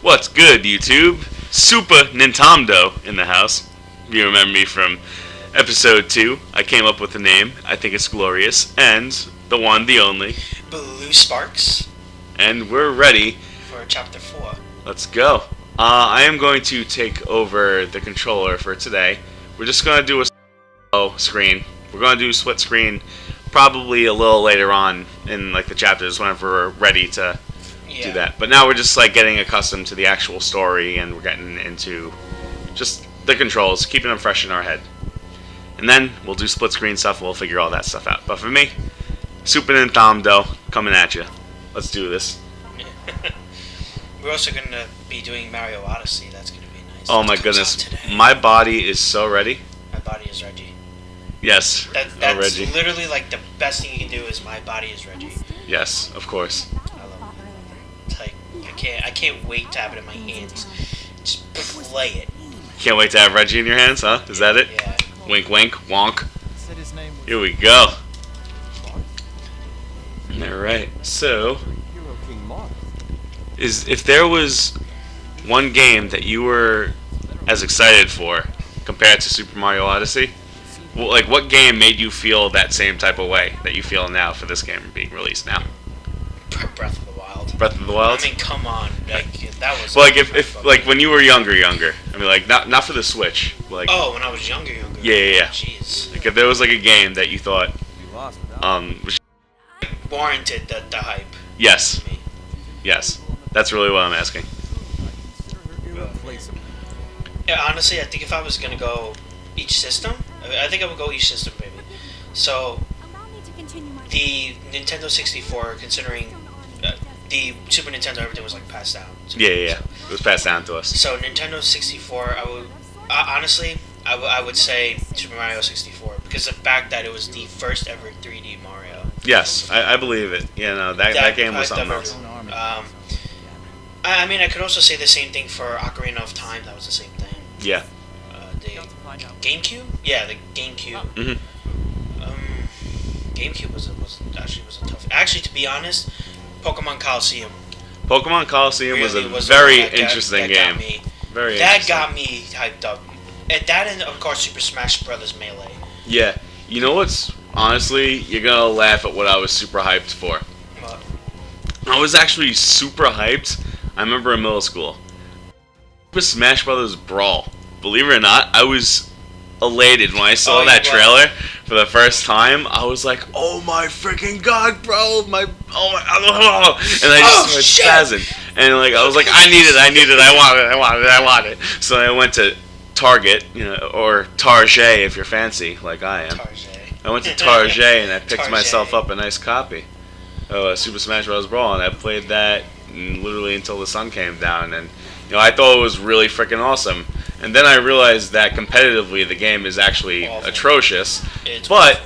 What's good, YouTube? Super Nintendo in the house. If you remember me from episode 2, I came up with the name. I think it's glorious. And the one, the only. BlueSparks. And we're ready For chapter 4. Let's go. I am going to take over the controller for today. We're just going to do a screen. We're going to do split screen probably a little later on in like the chapters whenever we're ready to do that. But now we're just like getting accustomed to the actual story, and we're getting into just the controls, keeping them fresh in our head. And then we'll do split screen stuff, we'll figure all that stuff out. But for me, Super Nintendo coming at you. Let's do this. We're also going to be doing Mario Odyssey. That's going to be nice. Oh my goodness. My body is so ready. My body is ready. Yes. That's Reggie. literally like the best thing you can do is my body is ready. Yes, of course. I love it. It's like I can't wait to have it in my hands. Just play it. Can't wait to have Reggie in your hands, huh? Is that it? Yeah. Wink, wink, wonk. Here we go. Alright, so if there was one game that you were as excited for compared to Super Mario Odyssey, well, like what game made you feel that same type of way that you feel now for this game being released now? Breath of the Wild. Breath of the Wild? I mean, come on, like that was. Well, like if like when you were younger. I mean, like not for the Switch. Like. Oh, when I was younger. Yeah. Jeez. Like if there was like a game that you thought, was warranted the hype. Yes. Yes. That's really what I'm asking. Yeah, honestly, I think if I was gonna go each system, I think I would go each system, maybe. So the Nintendo 64, considering the Super Nintendo, everything was like passed down. Yeah. It was passed down to us. So Nintendo 64, honestly, I would say Super Mario 64 because the fact that it was the first ever 3D Mario. Yes, I believe it. You know, that game was something else. I mean, I could also say the same thing for Ocarina of Time. That was the same thing. Yeah. The GameCube? Yeah, the GameCube. GameCube was a tough. Actually, to be honest, Pokemon Coliseum. Pokemon Coliseum really was a very interesting game. That got me hyped up. And that, and of course, Super Smash Brothers Melee. Yeah. You know what's honestly, you're gonna laugh at what I was super hyped for. What? I was actually super hyped. I remember in middle school. Super Smash Brothers Brawl. Believe it or not, I was elated when I saw that trailer for the first time. I was like, "Oh my freaking god, bro! And I just started spazzing. And like I was like, "I need it! I want it!" So I went to Target, or Target if you're fancy, like I am. I went to Target and I picked myself up a nice copy of Super Smash Bros. Brawl, and I played that literally until the sun came down, and I thought it was really freaking awesome. And then I realized that competitively the game is actually atrocious, but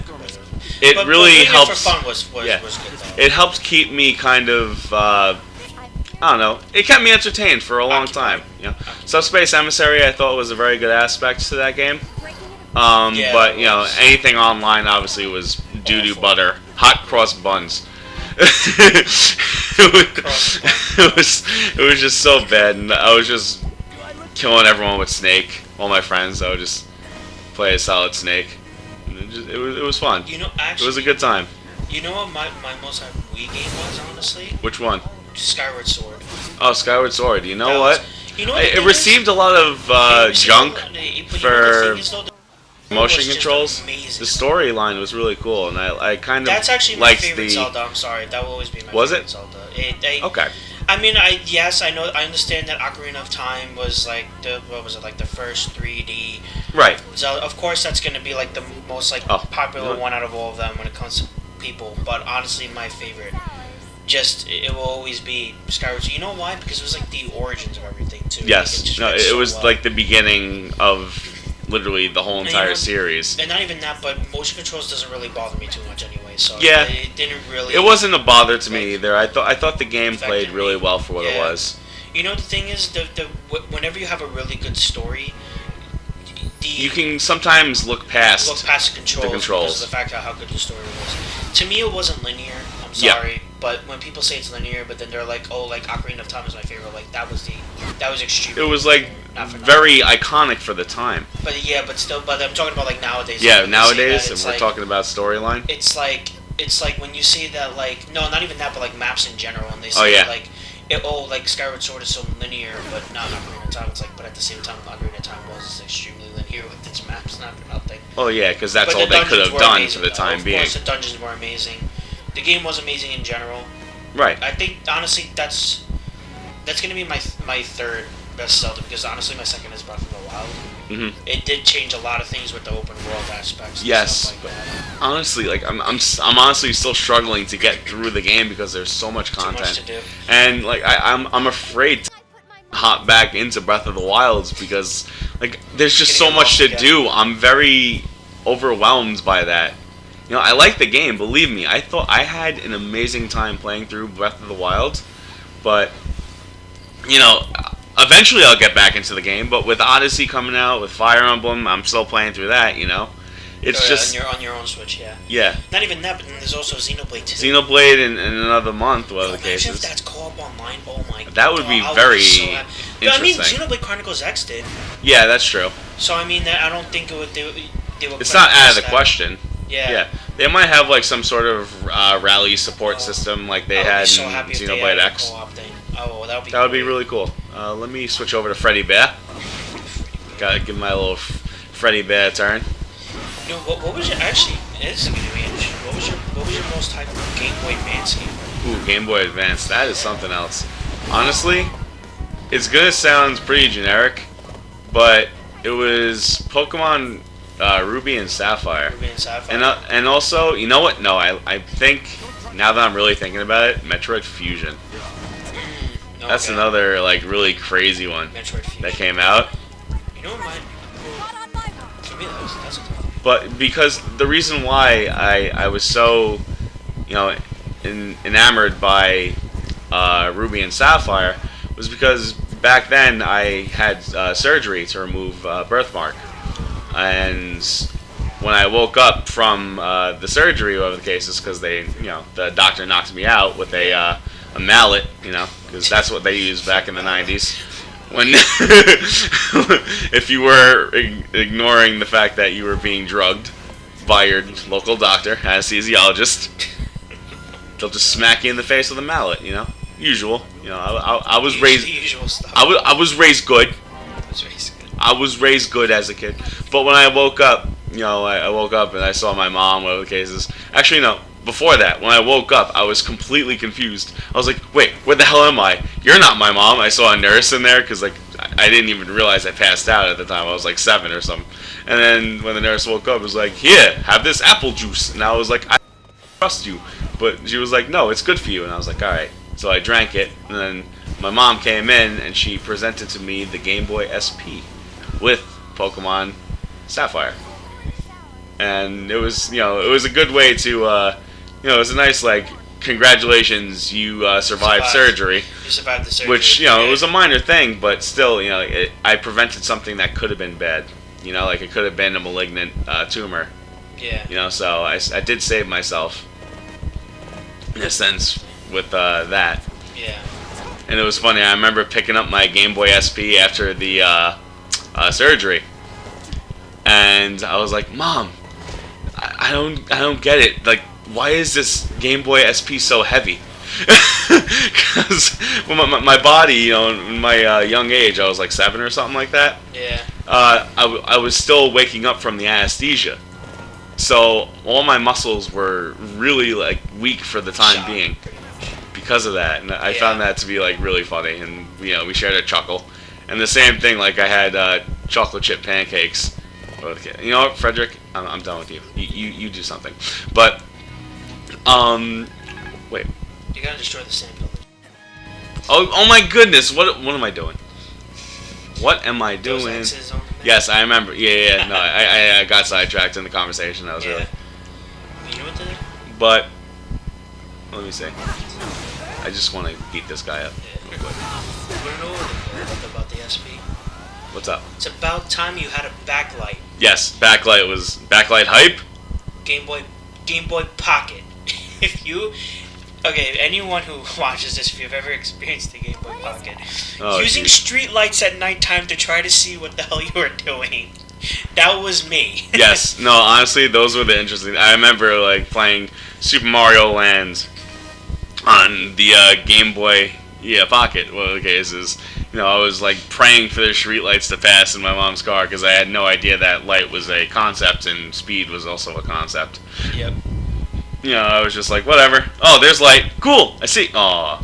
it really helps. For fun was good, though. It helps keep me kind of. I don't know. It kept me entertained for a long time. Subspace Emissary I thought was a very good aspect to that game. But anything online obviously was doo-doo butter, hot cross buns. it was just so bad, and I was just killing everyone with Snake. All my friends, I would just play a solid Snake. It was fun. Actually, it was a good time. You know what my most Wii game was, honestly? Which one? Skyward Sword. Oh, Skyward Sword. You know what? It it received a lot of junk for motion controls. Amazing. The storyline was really cool, and I kind of that's actually my favorite Zelda. I'm sorry, that will always be my favorite Zelda. Okay. I mean, I understand that Ocarina of Time was like the first 3D. Right. Zelda. Of course, that's gonna be like the most popular one out of all of them when it comes to people. But honestly, my favorite, it will always be Skyward Sword. You know why? Because it was like the origins of everything too. Yes. It was like the beginning of literally the whole entire series. And not even that, but motion controls doesn't really bother me too much anyway. So yeah, it didn't really. It wasn't a bother to me either. I thought the game played really well for what it was. The thing is, whenever you have a really good story, you can sometimes look past the controls because of the fact of how good the story was. To me, it wasn't linear. I'm sorry. But when people say it's linear, but then they're like, oh, like Ocarina of Time is my favorite. Like that was extreme. It was like very iconic for the time. But yeah, but I'm talking about like nowadays. Yeah, like, nowadays, and we're talking about storyline. It's like when you say that, like, no, not even that, but like maps in general, and they say like, like Skyward Sword is so linear, but not Ocarina of Time. It's like, but at the same time, Ocarina of Time was extremely linear with its maps, not for nothing. Oh yeah, because that's all they could have done for the time being. Of course, the dungeons were amazing. The game was amazing in general. Right. I think honestly that's gonna be my third best Zelda, because honestly my second is Breath of the Wild. Mm-hmm. It did change a lot of things with the open world aspects. Yes, and stuff like that. Honestly, like I'm honestly still struggling to get through the game because there's so much content. Too much to do. And like I'm afraid to hop back into Breath of the Wilds because like there's just so much to do. I'm very overwhelmed by that. You know, I like the game, believe me. I thought I had an amazing time playing through Breath of the Wild, but you know, eventually I'll get back into the game. But with Odyssey coming out, with Fire Emblem, I'm still playing through that. You know, it's just on your own Switch, yeah. Yeah. Not even that, but then there's also Xenoblade 2. Xenoblade in another month, whatever the case Imagine is. if that's co-op online. Oh my god. That would be very interesting. I mean, interesting. Xenoblade Chronicles X did. Yeah, that's true. So I mean, I don't think it would. They would. It's not out of the question. Yeah. Yeah. They might have like some sort of rally support system like they had in Xenoblade X. That would be really cool. Let me switch over to Freddy Bear. Gotta give my little Freddy Bear turn. You know, what was your actually? This is gonna be interesting. What was your most hyped Game Boy Advance game? Ooh, Game Boy Advance. That is something else. Honestly, it's gonna sound pretty generic, but it was Pokemon Ruby and Sapphire. Ruby and Sapphire. And also, you know what? No, I think now that I'm really thinking about it, Metroid Fusion. Okay. That's another like really crazy one that came out. You know what for me that's a tough one. But because the reason why I was so, you know, enamored by Ruby and Sapphire was because back then I had surgery to remove birthmark, and when I woke up from the surgery, whatever the case is, because the doctor knocked me out with a mallet, you know, because that's what they used back in the 90s. When if you were ignoring the fact that you were being drugged by your local doctor, anesthesiologist, they'll just smack you in the face with a mallet, you know, usual. You know, I was raised. The usual stuff. I was raised good. I was raised good as a kid, but when I woke up, you know, I woke up and I saw my mom, whatever the case is. Actually, no. Before that, when I woke up, I was completely confused. I was like, wait, where the hell am I? You're not my mom. I saw a nurse in there because, like, I didn't even realize I passed out at the time. I was, like, 7 or something. And then when the nurse woke up, it was like, here, have this apple juice. And I was like, I trust you. But she was like, no, it's good for you. And I was like, all right. So I drank it. And then my mom came in, and she presented to me the Game Boy SP with Pokemon Sapphire. And it was, you know, it was a good way to... you know, it was a nice, like, congratulations, you survived surgery. You survived the surgery. Which, you know, it was a minor thing, but still, you know, I prevented something that could have been bad. You know, like, it could have been a malignant tumor. Yeah. You know, so I did save myself, in a sense, with that. Yeah. And it was funny, I remember picking up my Game Boy SP after the surgery. And I was like, Mom, I don't get it. Like, why is this Game Boy SP so heavy? Because my body, you know, in my young age, I was like 7 or something like that. Yeah. I was still waking up from the anesthesia, so all my muscles were really like weak for the time being because of that, and I found that to be like really funny, and you know, we shared a chuckle. And the same thing, like I had chocolate chip pancakes. You know what, Frederick? I'm done with you. You do something, but. Wait. You gotta destroy the sand village. Oh my goodness! What am I doing? What am I doing? Those X's on the map? Yes, I remember. Yeah. No, I got sidetracked in the conversation. That was really. You know what to do? But let me see. I just want to beat this guy up real quick. You wanna know about the SP? What's up? It's about time you had a backlight. Yes, backlight hype. Game Boy Pocket. If you Okay, anyone who watches this, if you've ever experienced the Game Boy Pocket, Oh, using geez. street lights at nighttime to try to see what the hell you were doing, that was me. Yes. No, honestly, those were the interesting. I remember like playing Super Mario Land on the Game Boy, Pocket. Well, the case is, I was like praying for the street lights to pass in my mom's car because I had no idea that light was a concept and speed was also a concept. Yep. I was just like, whatever. Oh, there's light. Cool. I see. Aw.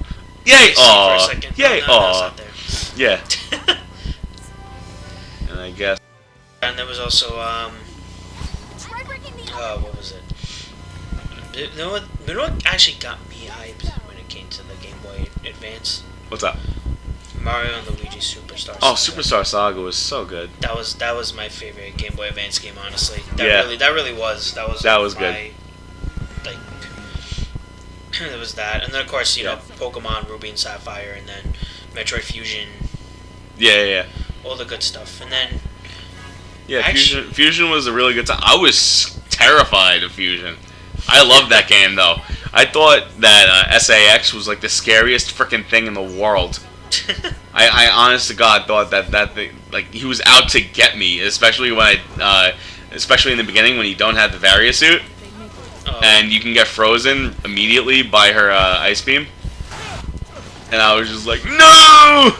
Yay. Aw. Yay. Aw. Yeah. And I guess. And there was also what was it? You know what actually got me hyped when it came to the Game Boy Advance? What's up? Mario and Luigi Superstar Saga. Oh, Superstar Saga was so good. That was my favorite Game Boy Advance game, honestly. Yeah. That really was. That was good. Like, there was that, and then of course know Pokemon Ruby and Sapphire, and then Metroid Fusion. Yeah. All the good stuff, and then. Yeah, Fusion was a really good time. I was terrified of Fusion. I loved that game though. I thought that SAX was like the scariest freaking thing in the world. I honest to God thought that thing, like he was out to get me, especially when especially in the beginning when you don't have the Varia suit, and you can get frozen immediately by her ice beam. And I was just like, no!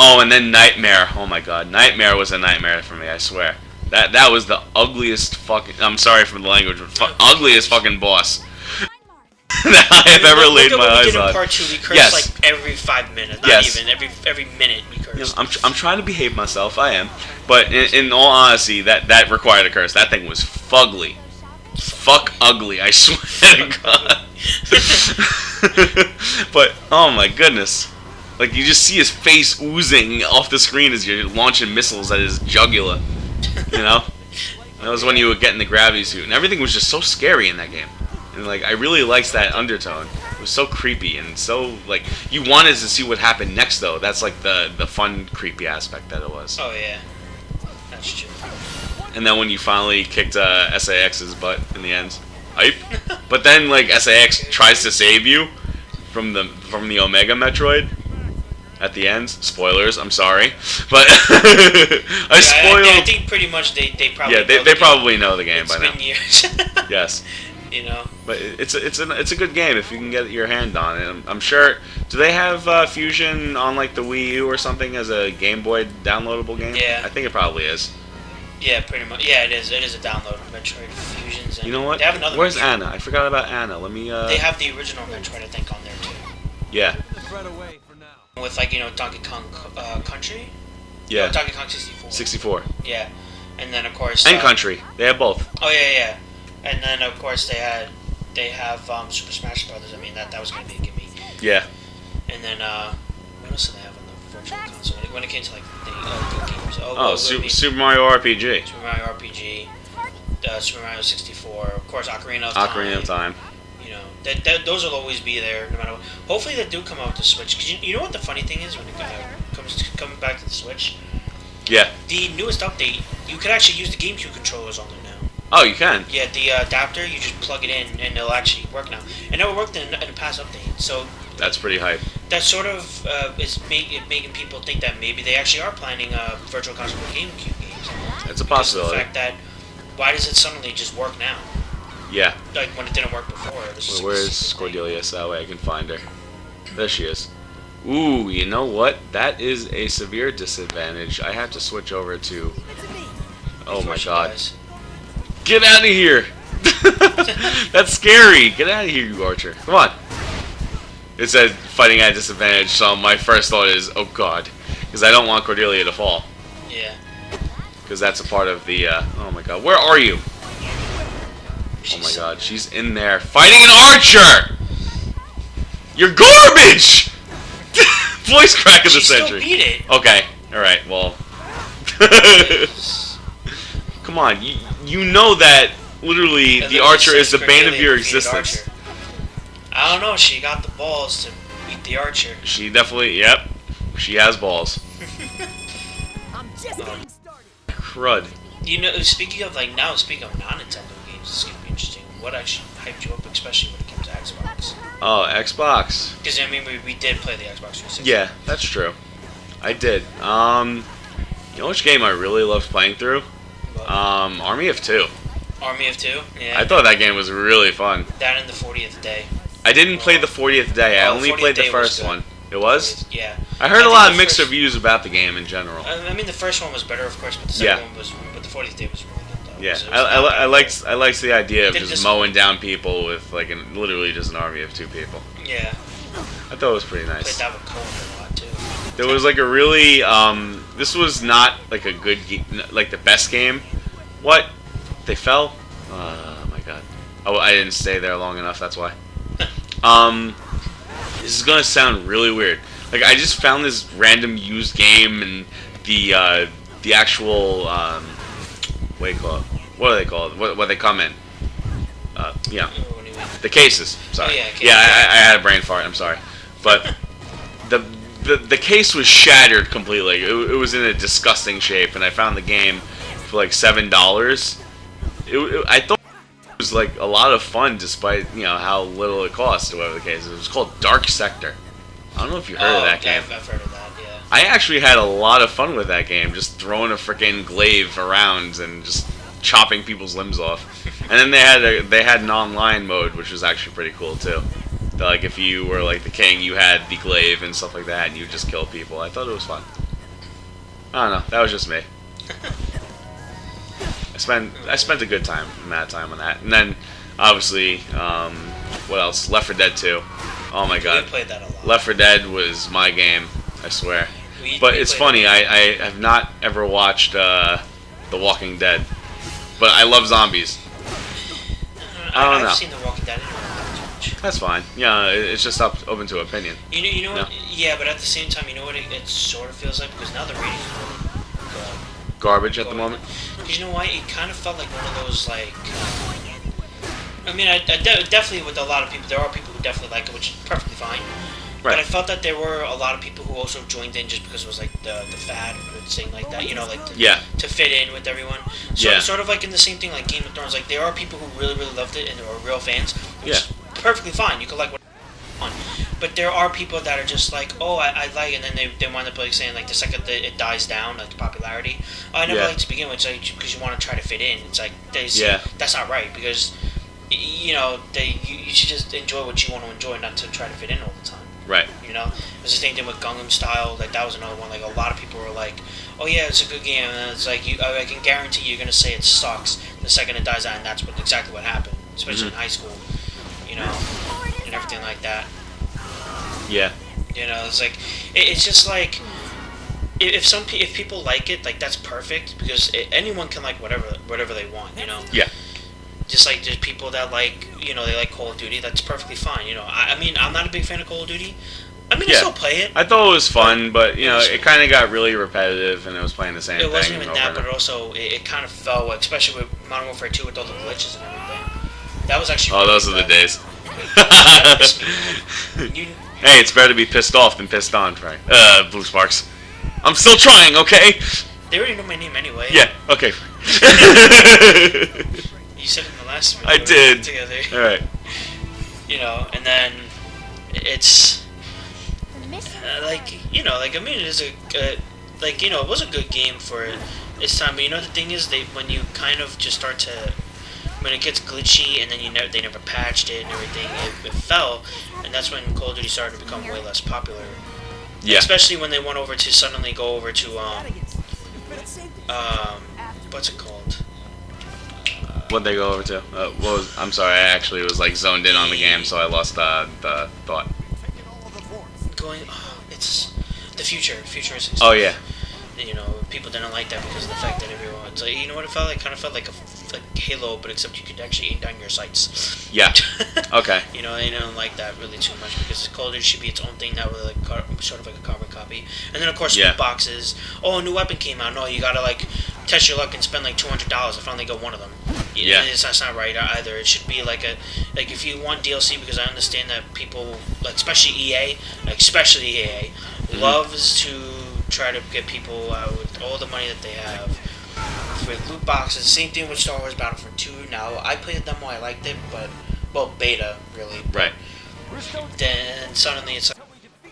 Oh, and then Nightmare. Oh my God, Nightmare was a nightmare for me. I swear. That was the ugliest fucking. I'm sorry for the language, but ugliest fucking boss that I have ever laid my eyes on. In part 2, we curse like every 5 minutes. Not even every minute we curse. I'm trying to behave myself. I am, but in all honesty, that required a curse. That thing was fugly. Fuck ugly. I swear to God. But oh my goodness. Like, you just see his face oozing off the screen as you're launching missiles at his jugular. That was when you would get in the gravity suit. And everything was just so scary in that game. And, like, I really liked that undertone. It was so creepy and so, like, you wanted to see what happened next, though. That's, like, the fun, creepy aspect that it was. Oh, yeah. That's true. And then when you finally kicked SAX's butt in the end. Hype. But then, like, SAX tries to save you from the Omega Metroid. At the end, spoilers. I'm sorry, but I spoiled. I think pretty much they probably. Yeah, they probably know the game by now. It's been years. Yes. But it's a good game if you can get your hand on it. I'm sure. Do they have Fusion on like the Wii U or something as a Game Boy downloadable game? Yeah. I think it probably is. Yeah, pretty much. Yeah, it is. It is a download of Metroid Fusions. And you know what? They have another. Where's Anna? I forgot about Anna. Let me. They have the original Metroid, I think, on there too. Yeah. With like Donkey Kong Country. Yeah. No, Donkey Kong 64. 64. Yeah, and then of course. And Country. They have both. Oh yeah. And then of course they have Super Smash Brothers. I mean that was gonna be a gimme. Yeah. And then what else do they have on the virtual console when it came to like the good games? Super Mario RPG. Super Mario RPG. Super Mario 64. Of course, Ocarina of Time. Those will always be there no matter what. Hopefully they do come out with the Switch. Cause you know what the funny thing is when it comes to coming back to the Switch? Yeah. The newest update, you can actually use the GameCube controllers on there now. Oh, you can? Yeah, the adapter, you just plug it in and it'll actually work now. And it worked in the past update. So that's pretty hype. That sort of is making people think that maybe they actually are planning virtual console for GameCube games. It's a possibility. The fact that, why does it suddenly just work now? Yeah. Like when it didn't work before. Where's Cordelia? So that way I can find her. There she is. Ooh, you know what? That is a severe disadvantage. I have to switch over to... Oh my God. Get out of here! That's scary! Get out of here, you archer. Come on. It said fighting at a disadvantage, so my first thought is, oh God. Because I don't want Cordelia to fall. Yeah. Because that's a part of the... oh my God. Where are you? Oh my God, she's in there fighting an archer! You're garbage! Voice crack of the century. Still beat it. Okay, alright, well. Come on, you know that literally the archer is the bane of your existence. I don't know, she got the balls to beat the archer. She definitely, yep, she has balls. I'm just getting started. Crud. Speaking of non-Nintendo games, this is going to be interesting. What actually hyped you up, especially when it comes to Xbox. Oh, Xbox. Because, I mean, we did play the Xbox 360. Yeah, that's true. I did. You know which game I really loved playing through? What? Army of Two. Army of Two? Yeah. I thought that game was really fun. That and the 40th Day. I didn't play the 40th Day. I Oh, only 40th played the Day was first good. one. It was? Yeah. I heard a think lot the of mixed first- reviews about the game in general. I mean, the first one was better, of course, but the Yeah. second one was. But the 40th Day was really good, though. Yeah, It was I liked the idea of Did just this- mowing down people with like literally just an army of two people. Yeah. I thought it was pretty Played nice. that with Cohen a lot, too. There was like a really this was not like a good like the best game. What? They fell? Oh my god. Oh, I didn't stay there long enough. That's why. This is gonna sound really weird. Like I just found this random used game and the actual what do you call it? What are they called? What they come in? Yeah, What do you mean? the cases. Sorry. Oh, yeah, cases. Yeah, I had a brain fart. I'm sorry, but the case was shattered completely. It was in a disgusting shape, and I found the game for like $7. I thought it was like a lot of fun, despite how little it cost or whatever the case. It was called Dark Sector. I don't know if you heard of that game. I've heard of that, yeah. I actually had a lot of fun with that game, just throwing a freaking glaive around and just chopping people's limbs off. And then they had an online mode, which was actually pretty cool too. Like if you were like the king, you had the glaive and stuff like that, and you just kill people. I thought it was fun. I don't know. That was just me. I spent a good amount of time on that, and then obviously, what else? Left 4 Dead 2. Oh my We god, played that a lot. Left 4 Dead was my game. I swear. But We it's played funny. I have not ever watched The Walking Dead, but I love zombies. I don't know. I've seen The Walking Dead. I didn't really like it too much. That's fine. Yeah, it's just open to opinion. You know what? No. Yeah, but at the same time, you know what it sort of feels like? Because now the ratings are really Garbage at the moment. Because you know why? It kind of felt like one of those, like... I mean, I definitely, with a lot of people, there are people who definitely like it, which is perfectly fine. But I Right. felt that there were a lot of people who also joined in just because it was like the fad or saying like that, like Yeah. to fit in with everyone. So Yeah. it's sort of like in the same thing like Game of Thrones. Like there are people who really really loved it and are real fans, which is perfectly fine. You can like what you want. But there are people that are just like, oh, I like it, and then they wind up like saying like the second that it dies down, like the popularity. Oh, I never Yeah. liked to begin with, like because you want to try to fit in. It's like Yeah. that's not right because you should just enjoy what you want to enjoy, not to try to fit in all the time. Right. It was the same thing with Gangnam Style. Like that was another one. Like a lot of people were like, "Oh yeah, it's a good game." And it's like I can guarantee you're gonna say it sucks the second it dies out, and that's exactly what happened, especially in high school. And everything like that. Yeah. It's like it's just like if people like it, like that's perfect because anyone can like whatever they want. Yeah. Just like there's people that like, they like Call of Duty. That's perfectly fine. I mean, I'm not a big fan of Call of Duty. I mean, I Yeah. still play it. I thought it was fun, but It was- it kind of got really repetitive, and it was playing the same It thing. wasn't even over that, and but over. also it kind of fell, especially with Modern Warfare 2 with all the glitches and everything. That was actually. Oh, really those are the bad. days. That pissed me off. You- Hey, it's better to be pissed off than pissed on, Frank. BlueSparks. I'm still trying, okay? They already know my name anyway. Yeah, okay. You said it in the last one. I we were did. Together. Alright. And then it's I mean, it is it was a good game for its time. But the thing is, when you kind of just start to, when it gets glitchy, and then they never patched it and everything, it fell, and that's when Call of Duty started to become way less popular. Yeah. Especially when they went over to suddenly go over to what's it called? What'd they go over to? I'm sorry, I actually was like zoned in on the game, so I lost the thought. It's the future. Future is. Oh, yeah. People didn't like that because of the fact that everyone. It's like, what it felt like? Kind of felt like Halo, but except you could actually aim down your sights. Yeah. Okay. They don't like that really too much because Call of Duty should be its own thing now, with sort of like a carbon copy. And then of course Yeah. loot boxes. Oh, a new weapon came out. No, you gotta like test your luck and spend like $200. I finally got one of them. Yeah. That's not right either. It should be like if you want DLC, because I understand that people especially EA, loves to try to get people with all the money that they have with loot boxes. Same thing with Star Wars Battlefront 2. Now I played the demo, I liked it, but well, beta really. Right. Then suddenly it's like,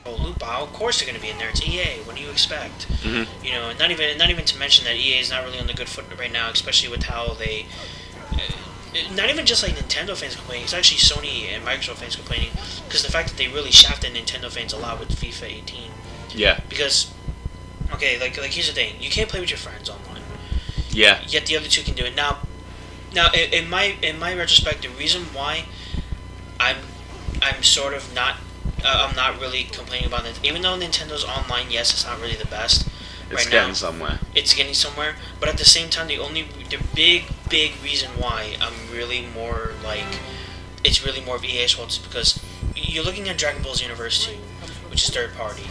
oh, loot bow. Of course they're going to be in there. It's EA. What do you expect? Mm-hmm. You know, and not even to mention that EA is not really on the good foot right now, especially with how they. Not even just like Nintendo fans complaining. It's actually Sony and Microsoft fans complaining because the fact that they really shafted Nintendo fans a lot with FIFA 18. Yeah. Because, okay, like here's the thing: you can't play with your friends online. Yeah. Yet the other two can do it. Now, in my retrospect, the reason why I'm sort of not I'm not really complaining about it, even though Nintendo's online, yes, it's not really the best. It's right getting now. somewhere. It's getting somewhere, but at the same time, the big reason why I'm really more like it's really more of EA's fault is because you're looking at Dragon Ball Xenoverse 2, which is third party.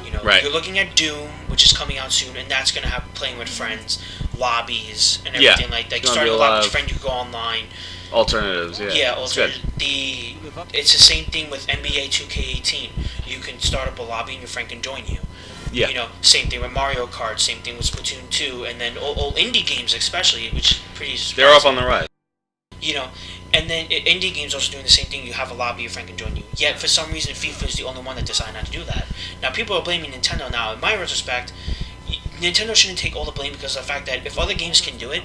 You know, Right. You're looking at Doom, which is coming out soon, and that's gonna have playing with friends, lobbies, and everything like that. Gonna Starting be a a lot lobby with of your friend, you can go online. Alternatives, yeah. Yeah, It's also good. it's the same thing with NBA 2K18. You can start up a lobby and your friend can join you. Yeah. You know, same thing with Mario Kart, same thing with Splatoon 2, and then old indie games especially, which is pretty surprising. They're up on the rise. You know, and then indie games also doing the same thing. You have a lobby, your friend can join you. Yet for some reason, FIFA is the only one that decided not to do that. Now people are blaming Nintendo. Now, in my retrospect, Nintendo shouldn't take all the blame because of the fact that if other games can do it,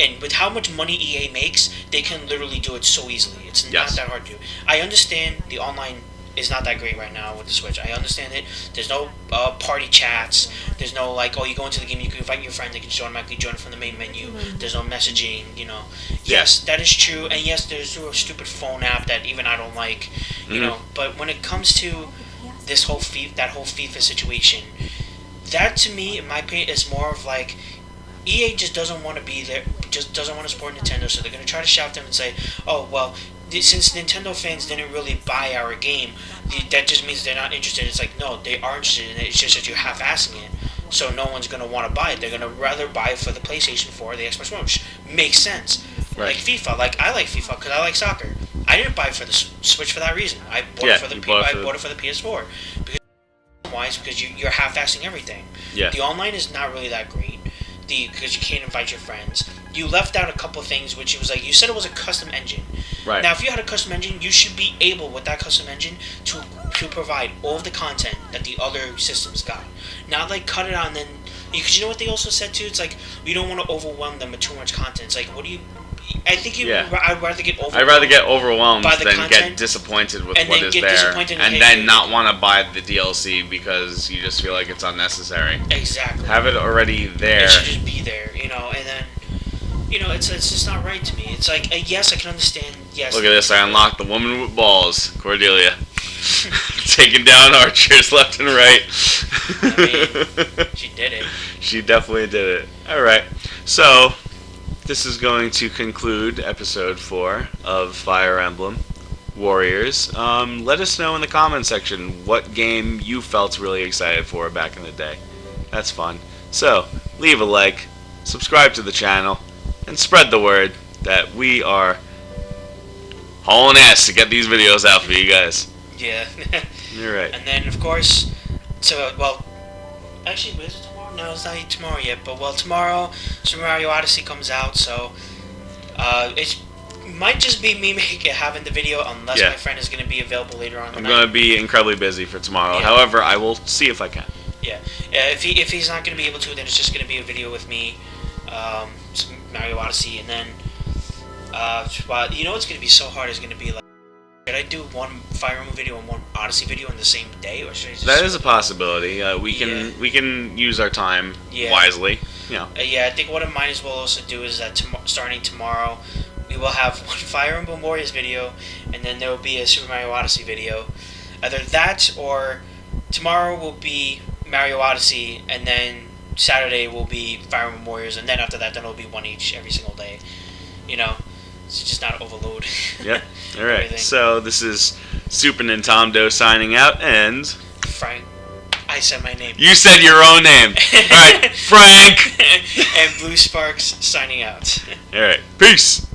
and with how much money EA makes, they can literally do it so easily. It's Yes. not that hard to do. I understand the online is not that great right now with the Switch. I understand it. There's no party chats. There's no like, oh, you go into the game, you can invite your friend, they can just automatically join from the main menu. There's no messaging, you know. Yes, that is true, and yes, there's a stupid phone app that even I don't like, you know. But when it comes to this whole FIFA situation, that to me, in my opinion, is more of like EA just doesn't want to be there, just doesn't want to support Nintendo, so they're going to try to shout them and say, oh, well, since Nintendo fans didn't really buy our game, that just means they're not interested. It's like, no, they are interested in it, it's just that you're half-assing it, so no one's going to want to buy it. They're going to rather buy it for the PlayStation 4 or the Xbox One, which makes sense. Right. Like FIFA, I like FIFA because I like soccer. I didn't buy it for the Switch for that reason. I bought it for the PS4. Because why? Is because you're half-assing everything. Yeah. The online is not really that great. Because you can't invite your friends. You left out a couple things, which it was like you said it was a custom engine. Right. Now, if you had a custom engine, you should be able with that custom engine to provide all of the content that the other systems got. Not like cut it on, then because you know what they also said too. It's like we don't want to overwhelm them with too much content. It's like what do you? I think I'd rather get overwhelmed. I'd rather get overwhelmed by the than content, get disappointed with and what then is get there, disappointed and and hate then it. not want to buy the DLC because you just feel like it's unnecessary. Exactly. Have it already there. It should just be there, you know, and then, you know, it's just not right to me. It's like, yes, I can understand, yes. Look at this, I unlocked the woman with balls, Cordelia. Taking down archers left and right. I mean, she did it. She definitely did it. Alright, so this is going to conclude episode 4 of Fire Emblem Warriors. Let us know in the comment section what game you felt really excited for back in the day. That's fun. So, leave a like, subscribe to the channel, and spread the word that we are hauling ass to get these videos out for you guys. Yeah. You're right. And then, of course, so, well, actually, is it tomorrow? No, it's not tomorrow yet, but, well, tomorrow, Super Mario Odyssey comes out, so, it might just be me having the video, unless my friend is going to be available later on. I'm going to be incredibly busy for tomorrow. Yeah. However, I will see if I can. Yeah. If he's not going to be able to, then it's just going to be a video with me, Super Mario Odyssey, and then, well, you know what's going to be so hard is going to be, like, should I do one Fire Emblem video and one Odyssey video in the same day, or should I just... That is a possibility. We can use our time wisely. Yeah. Yeah, I think what I might as well also do is that starting tomorrow, we will have one Fire Emblem Warriors video, and then there will be a Super Mario Odyssey video. Either that, or tomorrow will be Mario Odyssey, and then Saturday will be Fire Emblem Warriors, and then after that, then it'll be one each every single day. You know? So just not overload. Yep. Alright, so this is Super Nintendo signing out, and... Frank. I said my name. You said your own name. Alright, Frank! And BlueSparks signing out. Alright, peace!